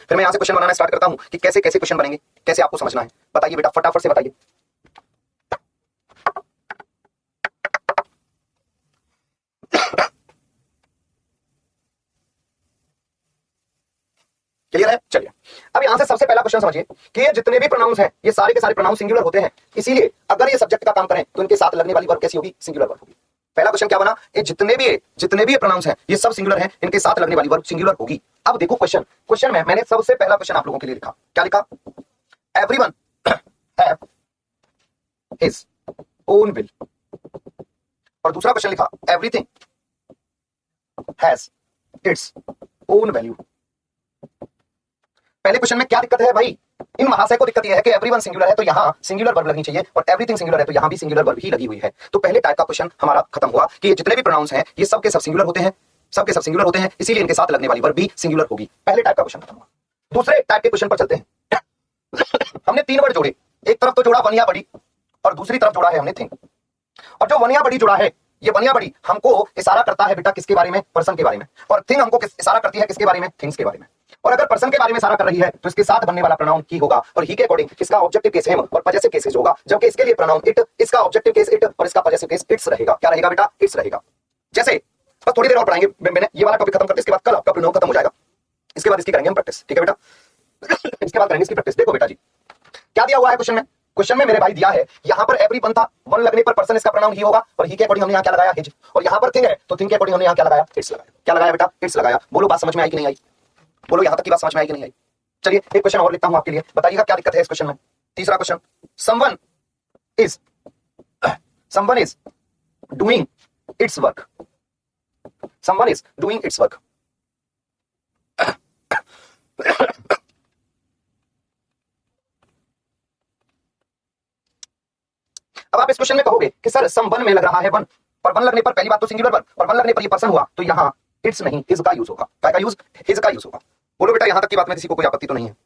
फिर मैं यहां से क्वेश्चन बनाना स्टार्ट करता हूं कि कैसे कैसे क्वेश्चन बनेंगे, कैसे आपको समझना है। बताइए बेटा, फटाफट से बताइए। क्लियर है? चलिए अब यहां से सबसे पहला क्वेश्चन समझिए कि ये जितने भी प्रोनाउंस हैं ये सारे के सारे प्रोनाउंस सिंगुलर होते हैं, इसीलिए अगर ये सब्जेक्ट का काम करें तो इनके साथ लगने वाली वर्ब कैसी होगी? सिंगुलर वर्ब होगी। पहला क्वेश्चन क्या बना? ये जितने भी प्रोनाउंस हैं ये सब सिंगुलर हैं, इनके साथ लगने वाली वर्ब सिंगुलर होगी। अब देखो क्वेश्चन में मैंने सबसे पहला क्वेश्चन आप लोगों के लिए लिखा। क्या लिखा? Everyone have his own will. और दूसरा क्वेश्चन लिखा everything has its own value. पहले क्वेश्चन में क्या दिक्कत है भाई? इन महाशय को दिक्कत यह है कि एवरीवन सिंगुलर है तो यहां सिंगुलर वर्ब लगनी चाहिए, और एवरीथिंग सिंगुलर है तो यहां भी सिंगुलर वर्ब ही लगी हुई है। तो पहले टाइप का क्वेश्चन हमारा खत्म हुआ कि ये जितने भी प्रोनाउंस हैं ये सब के सब सिंगुलर होते हैं, सबके सब सिंगुलर होते हैं, इसीलिए इनके साथ लगने वाली वर्ब भी सिंगुलर होगी। पहले टाइप का क्वेश्चन खत्म हुआ। दूसरे टाइप के क्वेश्चन पर चलते हैं। हमने तीन वर्ड जोड़े, एक तरफ तो जोड़ा वन या बड़ी, और दूसरी तरफ जोड़ा है हमने थिंग। और जो वन या बड़ी जुड़ा है, ये वन या बड़ी हमको इशारा करता है बेटा किसके बारे में? पर्सन के बारे में। और थिंग हमको इशारा करती है किसके बारे में? थिंग्स के बारे में। और अगर पर्सन के बारे में इशारा कर रही है तो इसके साथ बनने वाला प्रोनाउन ही होगा, और ही के अकॉर्डिंग इसका ऑब्जेक्टिव केस हिम और पजेसिव केस होगा, जबकि इसके लिए प्रोनाउन इट, इसका ऑब्जेक्टिव केस इट और इसका पजेसिव केस इट्स रहेगा। क्या रहेगा बेटा? इट्स रहेगा। जैसे बस थोड़ी देर और पढ़ाएंगे, मैंने ये वाला टॉपिक खत्म करते, इसके बाद कल आपका प्रोनाउन खत्म हो जाएगा, इसके बाद इसकी करेंगे हम प्रैक्टिस। ठीक है बेटा? इसके बाद करेंगे इसकी प्रैक्टिस। देखो बेटा जी क्या दिया हुआ है क्वेश्चन में? क्वेश्चन में मेरे भाई दिया है यहां पर एवरी वन था, वन लगने पर पर्सन इसका प्रोनाउन ही होगा, और ही के अकॉर्डिंग हमने यहां क्या लगाया, हिज। और यहां पर थिंग है तो थिंग के अकॉर्डिंग हमने यहां क्या लगाया, इट्स लगाया। क्या लगाया बेटा, इट्स लगाया। बोलो बात समझ में आई कि नहीं आई, बोलो यहां तक की बात समझ में आई कि नहीं आई। चलिए एक क्वेश्चन और लिखता हूं आपके लिए, बताइएगा क्या दिक्कत है इस क्वेश्चन में। तीसरा question, someone is doing it's work, someone is doing it's work. अब आप इस क्वेश्चन में कहोगे कि सर समवन में लग रहा है वन, पर वन लगने पर पहली बात तो सिंगुलर वर्ब, और वन लगने पर ये पर्सन हुआ, तो यहां इट्स नहीं हिज का यूज होगा। क्या का यूज, हिज का यूज होगा। बोलो बेटा यहां तक की बात में किसी को कोई आपत्ति तो नहीं है।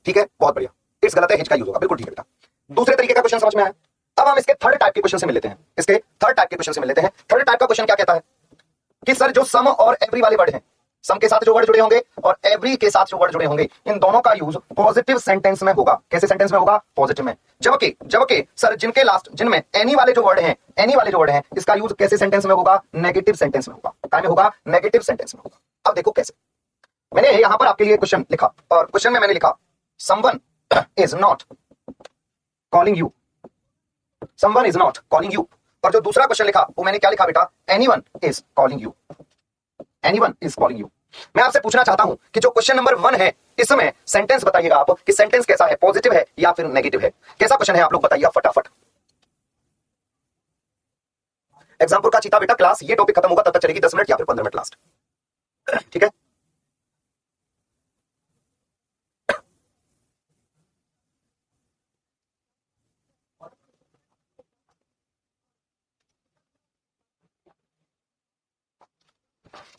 ठीक है, बहुत बढ़िया। इट्स गलत है, हिज का यूज होगा, बिल्कुल ठीक है बेटा। दूसरे तरीके का क्वेश्चन समझ में आया। अब हम इसके थर्ड टाइप के क्वेश्चन से मिल लेते हैं, इसके थर्ड टाइप के क्वेश्चन से मिल लेते हैं। थर्ड टाइप का क्वेश्चन क्या कहता है कि सर जो सम और एवरी वाले वर्ड हैं, सम के साथ जो वर्ड जुड़े होंगे और एवरी के साथ जो वर्ड जुड़े होंगे, इन दोनों का यूज पॉजिटिव सेंटेंस में होगा। कैसे सेंटेंस में होगा, पॉजिटिव में। जबकि सर जिनके लास्ट, जिनमें एनी वाले जो वर्ड हैं, एनी वाले जो वर्ड हैं, इसका यूज कैसे सेंटेंस में होगा, नेगेटिव सेंटेंस में होगा। क्या में होगा, नेगेटिव सेंटेंस में होगा। अब देखो कैसे। मैंने यहां पर आपके लिए क्वेश्चन लिखा, और क्वेश्चन में मैंने लिखा someone is not calling you, someone is not calling you. और जो दूसरा क्वेश्चन लिखा वो मैंने क्या लिखा बेटा, anyone is calling you, anyone is calling you. मैं आपसे पूछना चाहता हूं कि जो क्वेश्चन नंबर 1 है, इसमें सेंटेंस बताइएगा आप कि सेंटेंस कैसा है, पॉजिटिव है या फिर नेगेटिव है। कैसा क्वेश्चन है आप लोग बताइएगा फटाफट। एग्जाम्पल का चीता बेटा, क्लास ये टॉपिक खत्म होगा तब तक चलेगी 10 मिनट या फिर 15 मिनट लास्ट, ठीक है।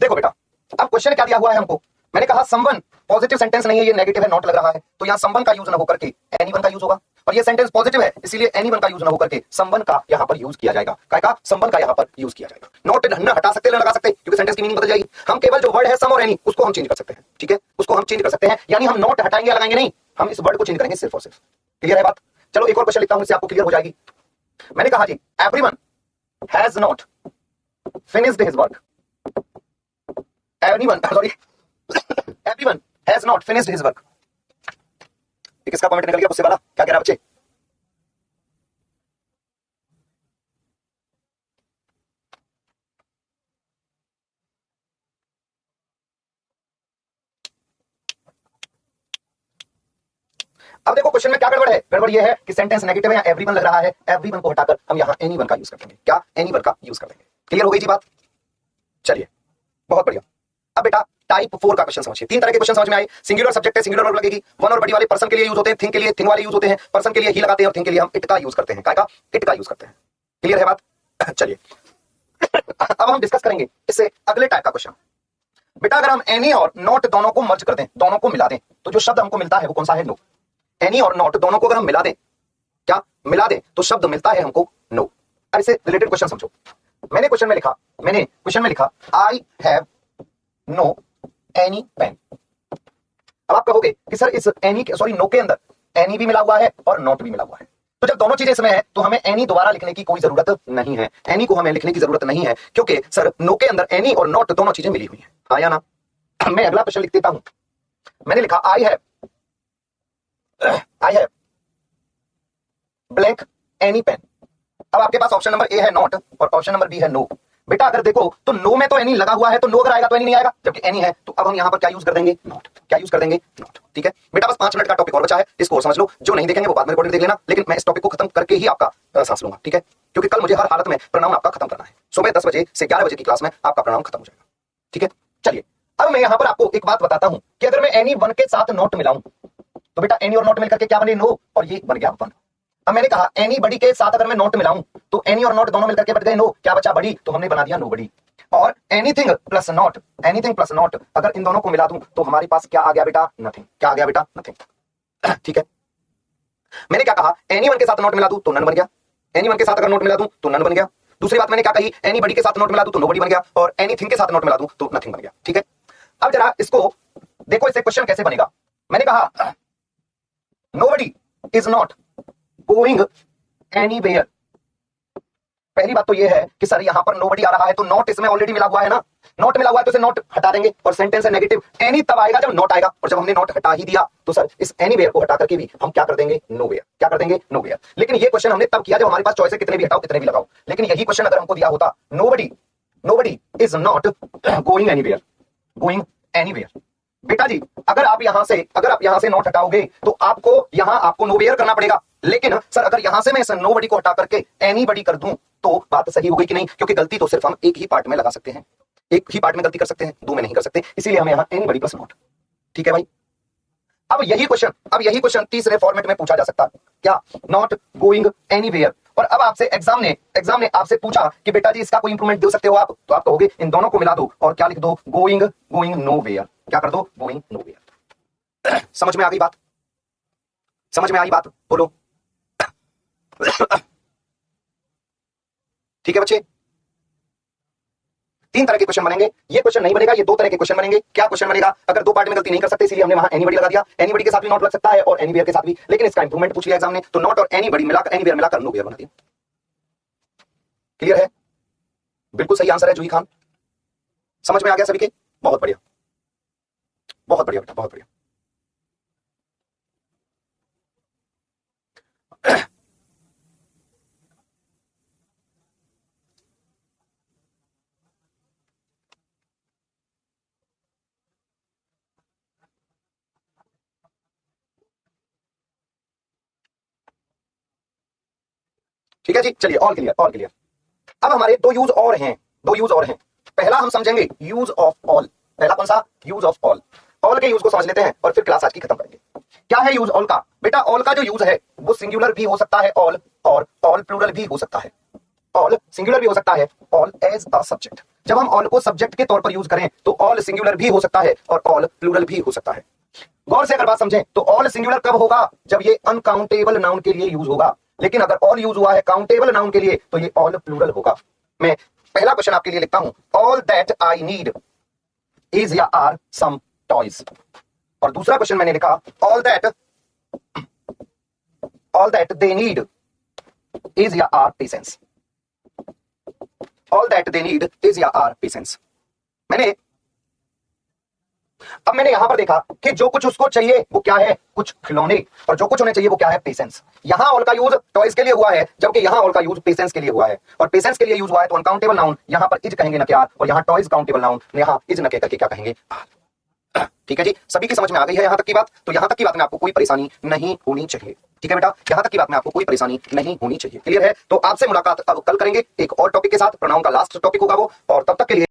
देखो बेटा, अब क्वेश्चन क्या दिया हुआ है हमको, मैंने कहा समवन पॉजिटिव सेंटेंस नहीं है, ये नेगेटिव है, नॉट लग रहा है, तो यहां समवन का यूज ना होकर के एनीवन का यूज होगा। और ये सेंटेंस पॉजिटिव है, इसलिए एनीवन का यूज ना होकर के समवन का यहां पर यूज किया जाएगा। काय का, समवन का यहां पर यूज किया जाएगा। नॉट न हटा सकते, न लगा सकते, क्योंकि सेंटेंस की मीनिंग बदल जाएगी। हम केवल जो वर्ड है सम और एनी, उसको हम चेंज कर सकते हैं, ठीक है, उसको हम चेंज कर सकते हैं। यानी हम नॉट हटाएंगे, लगाएंगे नहीं, हम इस वर्ड को चेंज करेंगे सिर्फ और सिर्फ। क्लियर है बात। चलो एक और क्वेश्चन लिखता हूं, इससे आपको क्लियर हो जाएगी। मैंने कहा जी everyone has not finished his work, everyone has not finished his work। किसका कमेंट निकल गया गुस्से वाला, क्या कह रहा बच्चे। अब देखो क्वेश्चन में क्या गड़बड़ है, गड़बड़ ये है कि सेंटेंस नेगेटिव है, या एवरीवन लग रहा है, एवरीवन को हटाकर हम यहां एनीवन का यूज कर देंगे। क्या, एनीवन का यूज कर देंगे। क्लियर हो गई जी बात। चलिए बहुत बढ़िया। अब बेटा टाइप 4 का क्वेश्चन समझिए। 3 तरह के क्वेश्चन समझ में आए। सिंगुलर सब्जेक्ट है, सिंगुलर वर्ब लगेगी। वन और बड़ी वाले पर्सन के लिए यूज होते हैं, थिंग के लिए थिंग वाले यूज होते हैं। पर्सन के लिए ही लगाते हैं और थिंग के लिए हम इट का यूज करते हैं। काय का, इट का यूज करते हैं। क्लियर है बात। चलिए अब हम डिस्कस करेंगे इससे अगले टाइप का क्वेश्चन। बेटा अगर हम एनी और नॉट दोनों को मर्ज कर दें, दोनों को मिला दें, तो जो शब्द हमको मिलता है वो कौन सा है, नो। एनी और नॉट दोनों को अगर हम मिला दें, क्या मिला दें, तो शब्द मिलता है हमको नो। अब इससे रिलेटेड क्वेश्चन समझो। मैंने क्वेश्चन में लिखा I have no any pen. अब आप कहोगे कि सर इस एनी के, सॉरी नो के अंदर एनी भी मिला हुआ है और नॉट भी मिला हुआ है, तो जब दोनों चीजें इसमें है तो हमें एनी दोबारा लिखने की कोई जरूरत नहीं है। एनी को हमें लिखने की जरूरत नहीं है, क्योंकि सर नो के अंदर एनी और नॉट दोनों चीजें मिली हुई हैं। हाँ या ना। मैं अगला क्वेश्चन लिख देता हूं। मैंने लिखा I have blank any pen. अब आपके पास ऑप्शन नंबर ए है नॉट और ऑप्शन नंबर बी है नो। बेटा अगर देखो तो नो में तो एनी लगा हुआ है, तो नो अगर आएगा तो एनी नहीं आएगा, जबकि एनी है तो अब हम यहां पर क्या यूज कर देंगे, नॉट। क्या यूज कर देंगे, नॉट। ठीक है बेटा, बस 5 मिनट का टॉपिक और बचा है, इसको और समझ लो। जो नहीं देखेंगे वो बाद में रिकॉर्डिंग देख लेना, लेकिन मैं इस टॉपिक को खत्म करके ही आपका सांस लूंगा, ठीक है, क्योंकि कल मुझे हर हालत में प्रोनाउन आपका खत्म करना है। सुबह 10 बजे से 11 बजे की क्लास में आपका प्रोनाउन खत्म हो जाएगा, ठीक है। चलिए अब मैं यहां पर आपको एक बात बताता हूं कि अगर मैं एनी वन के साथ नॉट मिलाऊं, तो बेटा एनी और नॉट मिलकर के क्या बने, नो, और ये बन गया वन। अब मैंने कहा एनी बड़ी के साथ अगर मैं नॉट मिलाऊं, तो एनी और नॉट दोनों मिलकर के बन गए नो, क्या बचा, बड़ी, तो हमने बना दिया नो बड़ी। और anything plus not, anything plus not अगर इन दोनों को मिला दूं तो हमारे पास क्या आ गया बेटा, नथिंग। क्या आ गया बेटा, नथिंग। ठीक है, मैंने क्या कहा, एनी वन के साथ नॉट मिला दूं तो नन बन गया, एनी वन के साथ अगर नॉट मिला दूं तो नन बन गया। दूसरी बात मैंने क्या कही, एनी बड़ी के साथ नॉट मिला दूं तो नो बड़ी बन गया, और एनीथिंग के साथ नॉट मिला दूं तो नथिंग बन गया। ठीक है, अब जरा इसको देखो, इससे क्वेश्चन कैसे बनेगा। मैंने कहा nobody is not going anywhere, पहली बात तो ये है कि सर यहां पर नोबडी आ रहा है तो नॉट इसमें ऑलरेडी मिला हुआ है ना, नॉट मिला हुआ है तो इसे नॉट हटा देंगे और सेंटेंस है नेगेटिव, एनी तब आएगा जब नॉट आएगा, और जब हमने नॉट हटा ही दिया तो सर इस एनीवेयर को हटा करके भी हम क्या कर देंगे, नोवेयर, क्या कर देंगे, नोवेयर। लेकिन ये क्वेश्चन हमने तब किया जब हमारे पास चॉइस है कितने भी हटाओ कितने भी लगाओ, लेकिन यही क्वेश्चन अगर हमको दिया होता nobody is not going anywhere, going anywhere, बेटा जी अगर आप यहां से नॉट हटाओगे तो आपको नोवेयर करना पड़ेगा, लेकिन सर अगर यहां से मैं इस नोबडी को हटा करके एनीबडी कर दूं तो बात सही हो गई कि नहीं, क्योंकि गलती तो सिर्फ हम एक ही पार्ट में लगा सकते हैं, एक ही पार्ट में गलती कर सकते हैं, दो में नहीं कर सकते, इसीलिए हमें यहां एनीबडी प्लस नॉट। ठीक है भाई, अब यही क्वेश्चन तीसरे फॉर्मेट में पूछा जा सकता है, क्या, नॉट गोइंग एनीवेयर, और अब आपसे एग्जाम ने आपसे पूछा कि बेटा जी इसका कोई इंप्रूवमेंट दे सकते हो आप, तो आप कहोगे इन दोनों को मिला दो और क्या लिख दो, गोइंग नोवेयर, क्या कर दो, गोइंग नोवेयर। समझ में आ गई बात, समझ में आई बात, बोलो। ठीक है बच्चे, तीन तरह के क्वेश्चन बनेंगे, ये क्वेश्चन नहीं बनेगा, ये दो तरह के क्वेश्चन बनेंगे। क्या क्वेश्चन बनेगा, अगर दो पार्ट में गलती नहीं कर सकते इसीलिए हमने वहां एनीबडी लगा दिया, एनीबडी के साथ भी नॉट लग सकता है और एनीवेयर के साथ भी, लेकिन इसका इंप्रूवमेंट पूछ लिया एग्जाम ने तो नॉट और एनीबडी मिलाकर एनीवेयर मिलाकर नोवेयर बना दिया। क्लियर है, बिल्कुल सही आंसर है जूही खान, समझ में आ गया सभी के, बहुत बढ़िया, बहुत बढ़िया बेटा, बहुत बढ़िया। ठीक है जी, चलिए ऑल क्लियर, ऑल क्लियर। अब हमारे दो यूज और हैं, दो यूज और हैं। पहला हम समझेंगे यूज ऑफ ऑल, पहला कौन सा, यूज ऑफ ऑल, ऑल के यूज को समझ लेते हैं और फिर क्लास आज की खत्म करेंगे। क्या है यूज ऑल का, बेटा ऑल का जो यूज है वो सिंगुलर भी हो सकता है ऑल, और ऑल प्लूरल भी हो सकता है, ऑल सिंगुलर भी हो सकता है, ऑल एज अ सब्जेक्ट, जब हम ऑल को सब्जेक्ट के तौर पर यूज करें तो ऑल सिंगुलर भी हो सकता है और ऑल प्लूरल भी हो सकता है। गौर से अगर बात समझें तो ऑल सिंगुलर कब होगा, जब ये अनकाउंटेबल नाउन के लिए यूज होगा, लेकिन अगर ऑल यूज हुआ है काउंटेबल नाउन के लिए तो ये ऑल प्लूरल होगा। मैं पहला क्वेश्चन आपके लिए लिखता हूं, all that I need is या आर सम टॉयज, और दूसरा क्वेश्चन मैंने लिखा all that they need is या are patience, all that they need is या आर पेशेंस। अब मैंने यहां पर देखा कि जो कुछ उसको चाहिए वो क्या है, कुछ खिलौने, और जो कुछ उन्हें चाहिए वो क्या है, पेशेंस। यहां ऑल का यूज टॉयज के लिए हुआ है, जबकि यहां ऑल का यूज पेशेंस के लिए हुआ है, और पेशेंस के लिए यूज हुआ है तो अनकाउंटेबल नाउन यहां पर इज कहेंगे न क्या, और यहां टॉयज काउंटेबल नाउन यहां इज न कह करके क्या कहेंगे, आर। ठीक है जी, सभी की समझ में आ गई है यहां तक की बात, तो यहां तक की बात में आपको कोई परेशानी नहीं होनी चाहिए। ठीक है बेटा, यहां तक की बात में आपको कोई परेशानी नहीं होनी चाहिए। क्लियर है, तो आपसे मुलाकात अब कल करेंगे एक और टॉपिक के साथ, प्रोनाउन का लास्ट टॉपिक होगा वो, और तब तक के लिए